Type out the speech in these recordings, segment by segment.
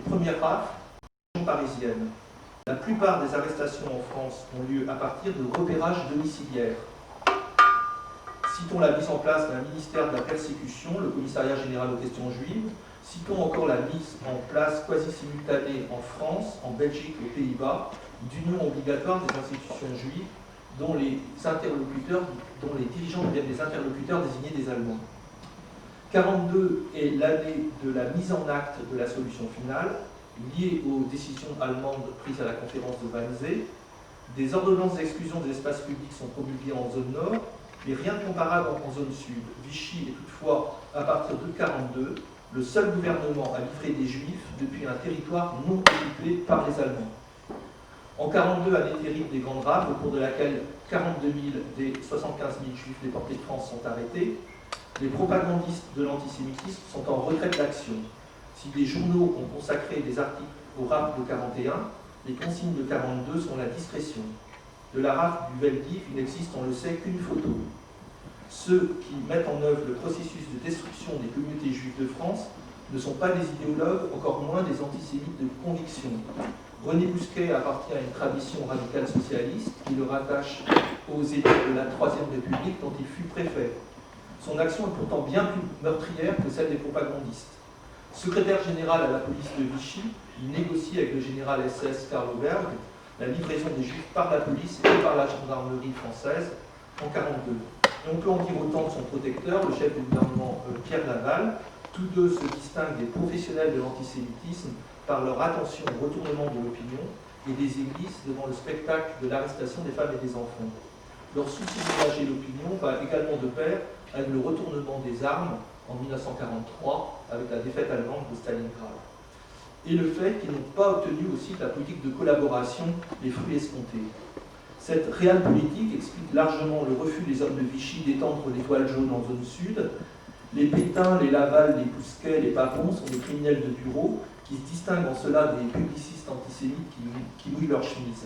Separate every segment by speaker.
Speaker 1: première rafle parisienne. La plupart des arrestations en France ont lieu à partir de repérages domiciliaires. Citons la mise en place d'un ministère de la persécution, le commissariat général aux questions juives. Citons encore la mise en place quasi simultanée en France, en Belgique et aux Pays-Bas d'union obligatoire des institutions juives dont les dirigeants deviennent des interlocuteurs désignés des Allemands. 1942 est l'année de la mise en acte de la solution finale, liée aux décisions allemandes prises à la conférence de Wannsee. Des ordonnances d'exclusion des espaces publics sont promulguées en zone nord, mais rien de comparable en zone sud. Vichy est toutefois, à partir de 1942, le seul gouvernement à livrer des juifs depuis un territoire non occupé par les Allemands. En 1942, année terrible des grandes raves, au cours de laquelle 42 000 des 75 000 juifs déportés de France sont arrêtés, les propagandistes de l'antisémitisme sont en retrait d'action. Si des journaux ont consacré des articles au RAF de 1941, les consignes de 1942 sont la discrétion. De la RAF du Veldiv, il n'existe, on le sait, qu'une photo. Ceux qui mettent en œuvre le processus de destruction des communautés juives de France ne sont pas des idéologues, encore moins des antisémites de conviction. René Bousquet appartient à une tradition radicale socialiste qui le rattache aux états de la Troisième République dont il fut préfet. Son action est pourtant bien plus meurtrière que celle des propagandistes. Secrétaire général à la police de Vichy, il négocie avec le général SS Karl Oberg la livraison des Juifs par la police et par la gendarmerie française en 1942. Et on peut en dire autant de son protecteur, le chef du gouvernement Pierre Laval. Tous deux se distinguent des professionnels de l'antisémitisme par leur attention au retournement de l'opinion et des églises devant le spectacle de l'arrestation des femmes et des enfants. Leur souci d'engager l'opinion va également de pair avec le retournement des armes en 1943 avec la défaite allemande de Stalingrad. Et le fait qu'ils n'ont pas obtenu aussi de la politique de collaboration les fruits escomptés. Cette réelle politique explique largement le refus des hommes de Vichy d'étendre les voiles jaunes en zone sud. Les Pétain, les Laval, les Bousquet, les Papon sont des criminels de bureau qui se distinguent en cela des publicistes antisémites qui mouillent leur chemise.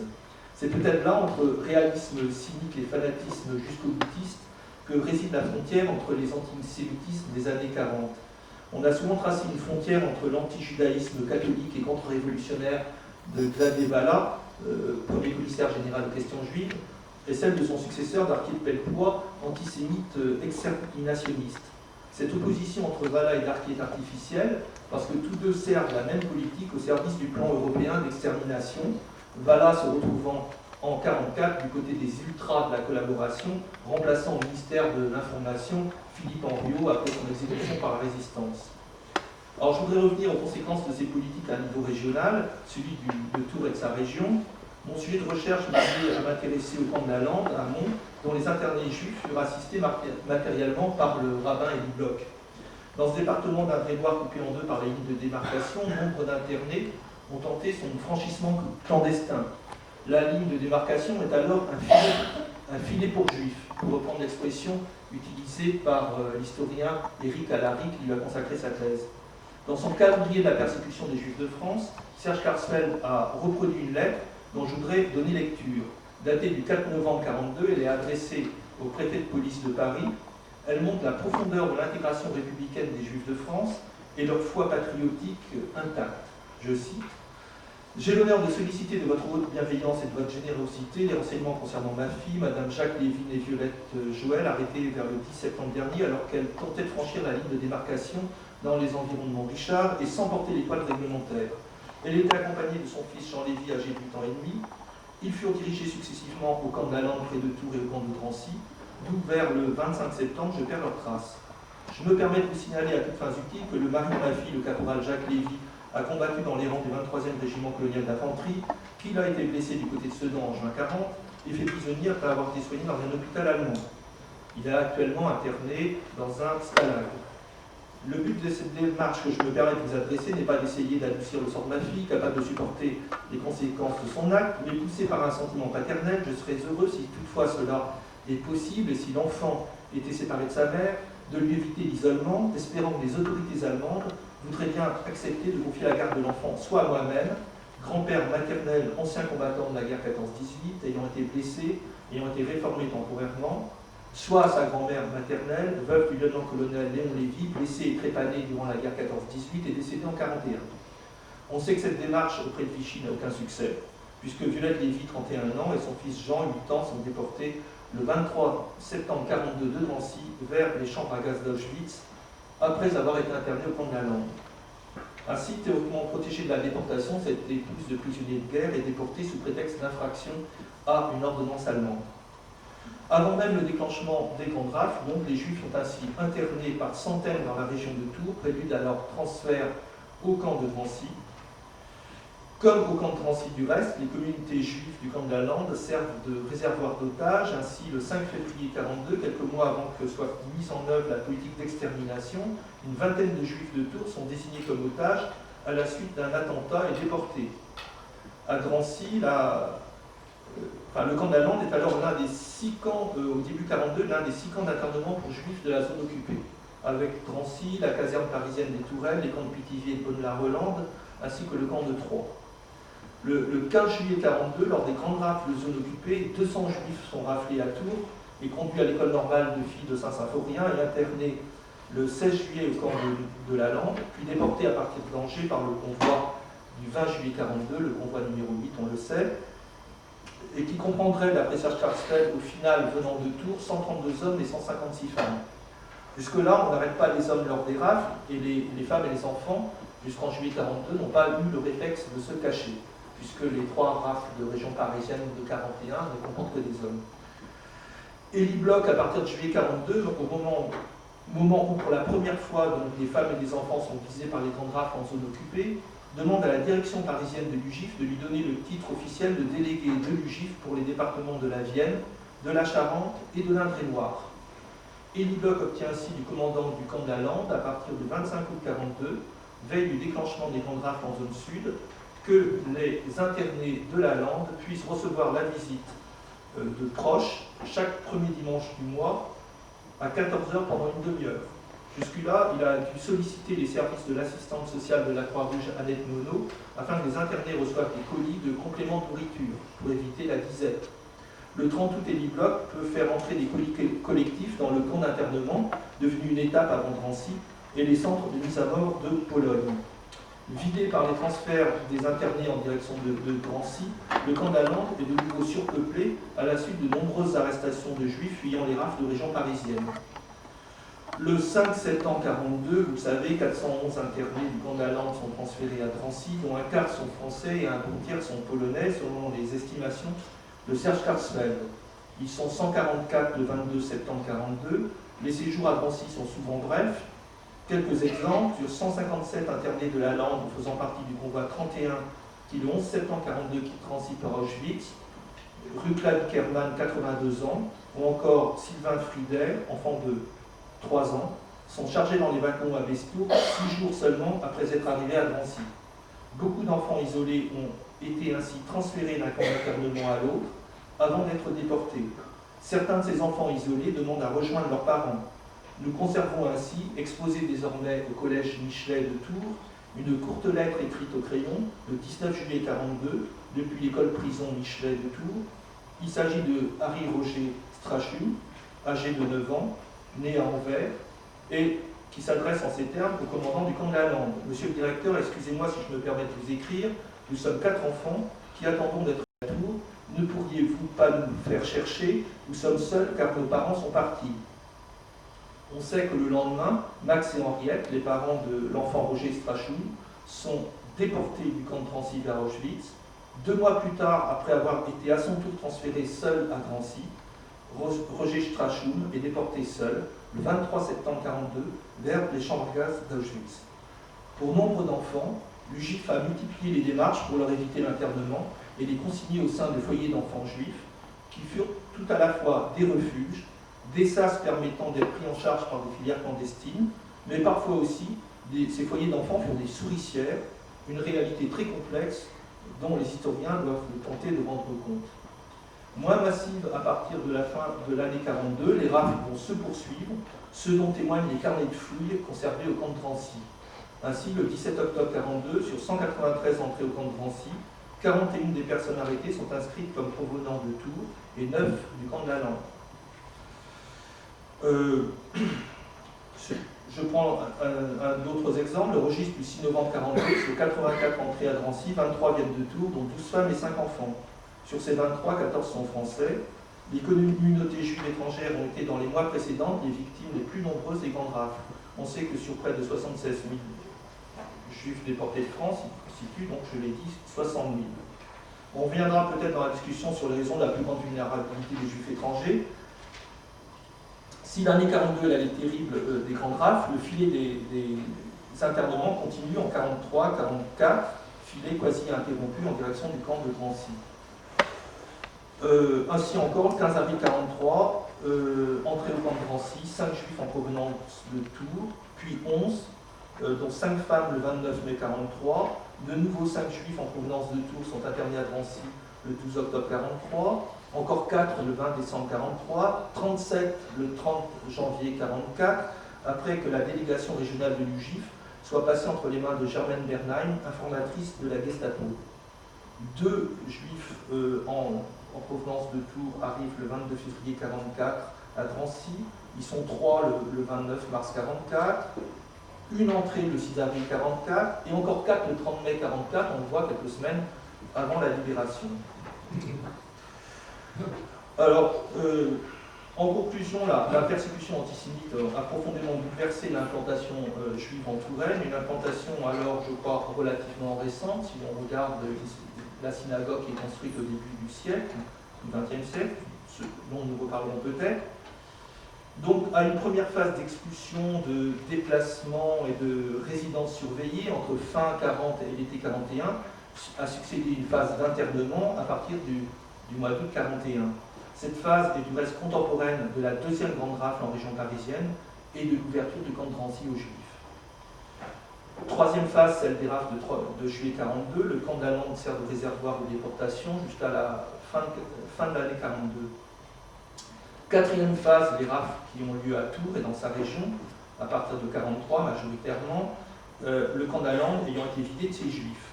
Speaker 1: C'est peut-être là, entre réalisme cynique et fanatisme jusqu'au-boutiste, que réside la frontière entre les antisémitismes des années 40. On a souvent tracé une frontière entre l'antijudaïsme catholique et contre-révolutionnaire de Gladé-Valla, premier commissaire général aux questions juives, et celle de son successeur d'Arquier de Pellepoix, antisémite exterminationniste. Cette opposition entre Valla et Darquier est artificielle parce que tous deux servent la même politique au service du plan européen d'extermination, Valla se retrouvant en 1944 du côté des ultras de la collaboration, remplaçant au ministère de l'Information Philippe Henriot après son exécution par la résistance. Alors je voudrais revenir aux conséquences de ces politiques à niveau régional, celui de Tours et de sa région. Mon sujet de recherche m'a amené à m'intéresser au camp de la Lande, à Mont, dont les internés juifs furent assistés matériellement par le rabbin Élie Bloch. Dans ce département d'Indre-et-Loire coupé en deux par les lignes de démarcation, nombre d'internés ont tenté son franchissement clandestin. La ligne de démarcation est alors un filet pour juifs, pour reprendre l'expression utilisée par l'historien Éric Alary qui lui a consacré sa thèse. Dans son calendrier de la persécution des Juifs de France, Serge Klarsfeld a reproduit une lettre dont je voudrais donner lecture. Datée du 4 novembre 1942, elle est adressée au préfet de police de Paris. Elle montre la profondeur de l'intégration républicaine des Juifs de France et leur foi patriotique intacte. Je cite: « J'ai l'honneur de solliciter de votre haute bienveillance et de votre générosité les renseignements concernant ma fille, Madame Jacques Lévy et Violette Joël, arrêtée vers le 10 septembre dernier alors qu'elle tentait de franchir la ligne de démarcation dans les environs de Montrichard et sans porter l'étoile réglementaire. Elle était accompagnée de son fils Jean Lévy, âgé de 8 ans et demi. Ils furent dirigés successivement au camp de la Lande près de Tours et au camp de Drancy, d'où vers le 25 septembre je perds leurs traces. Je me permets de vous signaler à toutes fins utiles que le mari de ma fille, le caporal Jacques Lévy, a combattu dans les rangs du 23e régiment colonial d'infanterie, qu'il a été blessé du côté de Sedan en juin 1940 et fait prisonnier après avoir été soigné dans un hôpital allemand. Il est actuellement interné dans un stalag. Le but de cette démarche que je me permets de vous adresser n'est pas d'essayer d'adoucir le sort de ma fille, capable de supporter les conséquences de son acte, mais poussé par un sentiment paternel, je serais heureux si toutefois cela est possible et si l'enfant était séparé de sa mère, de lui éviter l'isolement, espérant que les autorités allemandes voudraient bien accepter de confier la garde de l'enfant soit à moi-même, grand-père maternel, ancien combattant de la guerre 14-18, ayant été blessé, ayant été réformé temporairement, soit à sa grand-mère maternelle, veuve du lieutenant-colonel Léon Lévy, blessé et trépané durant la guerre 14-18 et décédé en 1941. On sait que cette démarche auprès de Vichy n'a aucun succès, puisque Violette Lévy, 31 ans, et son fils Jean, 8 ans, sont déportés le 23 septembre 1942 de Drancy vers les chambres à gaz d'Auschwitz, après avoir été internés au camp de la Lande. Ainsi, théoriquement protégée de la déportation, cette épouse de prisonnier de guerre est déportée sous prétexte d'infraction à une ordonnance allemande. Avant même le déclenchement des grandes rafles, donc, les Juifs sont ainsi internés par centaines dans la région de Tours, prélude à leur transfert au camp de Drancy. Comme au camp de Drancy du reste, les communautés juives du camp de la Lande servent de réservoir d'otages. Ainsi, le 5 février 1942, quelques mois avant que soit mise en œuvre la politique d'extermination, une vingtaine de Juifs de Tours sont désignés comme otages à la suite d'un attentat et déportés. À Drancy, le camp de la Lande est alors l'un des 6 camps, au début 1942, l'un des 6 camps d'internement pour Juifs de la zone occupée, avec Drancy, la caserne parisienne des Tourelles, les camps de Pithiviers et de Bonne-la-Rolande, ainsi que le camp de Troyes. Le 15 juillet 1942, lors des grandes rafles de zone occupée, 200 Juifs sont raflés à Tours et conduits à l'école normale de filles de Saint-Symphorien et internés le 16 juillet au camp de la Lande, puis déportés à partir d'Angers par le convoi du 20 juillet 1942, le convoi numéro 8, on le sait, et qui comprendrait, d'après Serge Klarsfeld, au final venant de Tours, 132 hommes et 156 femmes. Jusque-là, on n'arrête pas les hommes lors des rafles, et les femmes et les enfants, jusqu'en juillet 1942, n'ont pas eu le réflexe de se cacher, puisque les 3 rafles de région parisienne de 1941 ne comportent que des hommes. Élie Bloch, à partir de juillet 1942, au moment où pour la première fois donc, les femmes et les enfants sont visés par les grandes rafles en zone occupée, demande à la direction parisienne de l'UGIF de lui donner le titre officiel de délégué de l'UGIF pour les départements de la Vienne, de la Charente et de l'Indre-et-Loire. Élie Bloch obtient ainsi du commandant du camp de la Lande, à partir du 25 août 1942, veille du déclenchement des grandes rafles en zone sud, que les internés de la Lande puissent recevoir la visite de proches chaque premier dimanche du mois à 14h pendant une demi-heure. Jusque-là, il a dû solliciter les services de l'assistante sociale de la Croix-Rouge Annette Monod afin que les internés reçoivent des colis de compléments de nourriture pour éviter la disette. Le 30 août, Élie Bloch peut faire entrer des colis collectifs dans le camp d'internement, devenu une étape avant Drancy, et les centres de mise à mort de Pologne. Vidé par les transferts des internés en direction de Drancy, le camp de la Lande est de nouveau surpeuplé à la suite de nombreuses arrestations de juifs fuyant les rafles de région parisienne. Le 5 septembre 1942, vous le savez, 411 internés du camp de la Lande sont transférés à Drancy, dont un quart sont français et un bon tiers sont polonais, selon les estimations de Serge Klarsfeld. Ils sont 144 le 22 septembre 1942. Les séjours à Drancy sont souvent brefs. Quelques exemples, sur 157 internés de la Lande faisant partie du convoi 31 qui le 11 septembre 1942 quitte Drancy par Auschwitz, Rukla Kerman, 82 ans, ou encore Sylvain Frieder, enfant de 3 ans, sont chargés dans les wagons à Bestour 6 jours seulement après être arrivés à Drancy. Beaucoup d'enfants isolés ont été ainsi transférés d'un camp d'internement à l'autre avant d'être déportés. Certains de ces enfants isolés demandent à rejoindre leurs parents. Nous conservons ainsi, exposée désormais au collège Michelet de Tours, une courte lettre écrite au crayon le 19 juillet 1942 depuis l'école-prison Michelet de Tours. Il s'agit de Harry Roger Strachou, âgé de 9 ans, né à Anvers, et qui s'adresse en ces termes au commandant du camp de la Lande. Monsieur le directeur, excusez-moi si je me permets de vous écrire, nous sommes 4 enfants qui attendons d'être à Tours. Ne pourriez-vous pas nous faire chercher? Nous sommes seuls car nos parents sont partis. On sait que le lendemain, Max et Henriette, les parents de l'enfant Roger Strachou, sont déportés du camp de Drancy vers Auschwitz. 2 mois plus tard, après avoir été à son tour transféré seul à Drancy, Roger Strachou est déporté seul, le 23 septembre 1942, vers les chambres à gaz d'Auschwitz. Pour nombre d'enfants, l'UGIF a multiplié les démarches pour leur éviter l'internement et les consigner au sein de foyers d'enfants juifs, qui furent tout à la fois des refuges, des sas permettant d'être pris en charge par des filières clandestines, mais parfois aussi, ces foyers d'enfants furent des souricières, une réalité très complexe dont les historiens doivent tenter de rendre compte. Moins massive à partir de la fin de l'année 1942, les rafles vont se poursuivre, ce dont témoignent les carnets de fouilles conservés au camp de Drancy. Ainsi, le 17 octobre 1942, sur 193 entrées au camp de Drancy, 41 des personnes arrêtées sont inscrites comme provenant de Tours et 9 du camp de la Lande. Je prends d'autres exemples. Le registre du 6 novembre 42, sur 84 entrées à Drancy, 23 viennent de Tours, dont 12 femmes et 5 enfants. Sur ces 23, 14 sont français. Les communautés juives étrangères ont été dans les mois précédents les victimes les plus nombreuses des grandes rafles. On sait que sur près de 76 000 juifs déportés de France, ils constituent, donc je l'ai dit, 60 000. On reviendra peut-être dans la discussion sur les raisons de la plus grande vulnérabilité des juifs étrangers. Si l'année 42 est l'année terrible des grandes rafles, le filet des internements continue en 43-44, filet quasi interrompu en direction du camp de Drancy. Ainsi encore, le 15 avril 43, entrée au camp de Drancy, 5 juifs en provenance de Tours, puis 11, dont 5 femmes le 29 mai 43. De nouveau, 5 juifs en provenance de Tours sont internés à Drancy le 12 octobre 43. Encore 4 le 20 décembre 43, 37 le 30 janvier 44, après que la délégation régionale de l'UGIF soit passée entre les mains de Germaine Bernheim, informatrice de la Gestapo. 2 juifs en provenance de Tours arrivent le 22 février 44 à Drancy, ils sont 3 le 29 mars 44, une entrée le 6 avril 44, et encore 4 le 30 mai 44, on le voit quelques semaines avant la libération. Alors, en conclusion, la persécution antisémite a profondément bouleversé l'implantation juive en Touraine, une implantation alors, je crois, relativement récente, si on regarde la synagogue qui est construite au début du siècle, du XXe siècle, ce dont nous reparlerons peut-être. Donc, à une première phase d'expulsion, de déplacement et de résidence surveillée entre fin 40 et l'été 41, a succédé une phase d'internement à partir du mois d'août 41. Cette phase est du reste contemporaine de la deuxième grande rafle en région parisienne et de l'ouverture du camp de Drancy aux Juifs. Troisième phase, celle des rafles de juillet 42, le camp d'Allende sert de réservoir de déportation jusqu'à la fin de l'année 42. Quatrième phase, les rafles qui ont lieu à Tours et dans sa région, à partir de 43 majoritairement, le camp d'Allende ayant été vidé de ses Juifs.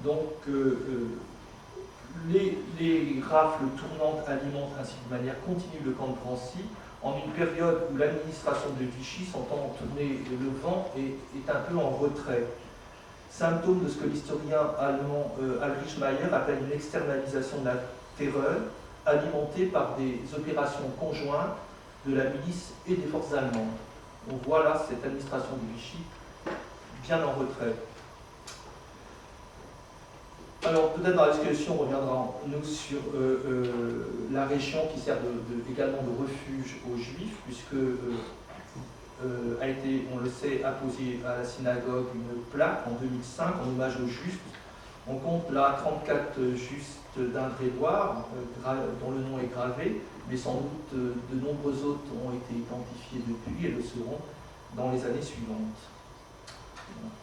Speaker 1: Donc, les rafles tournantes alimentent ainsi de manière continue le camp de Drancy en une période où l'administration de Vichy s'entend tourner le vent et est un peu en retrait. Symptôme de ce que l'historien allemand Ulrich Mayer appelle une externalisation de la terreur alimentée par des opérations conjointes de la milice et des forces allemandes. On voit là cette administration de Vichy bien en retrait. Alors peut-être dans la discussion on reviendra nous sur la région qui sert également de refuge aux Juifs, puisque a été, on le sait, apposée à la synagogue une plaque en 2005 en hommage aux Juifs. On compte là 34 Justes d'Indre-et-Loire dont le nom est gravé, mais sans doute de nombreux autres ont été identifiés depuis et le seront dans les années suivantes. Voilà.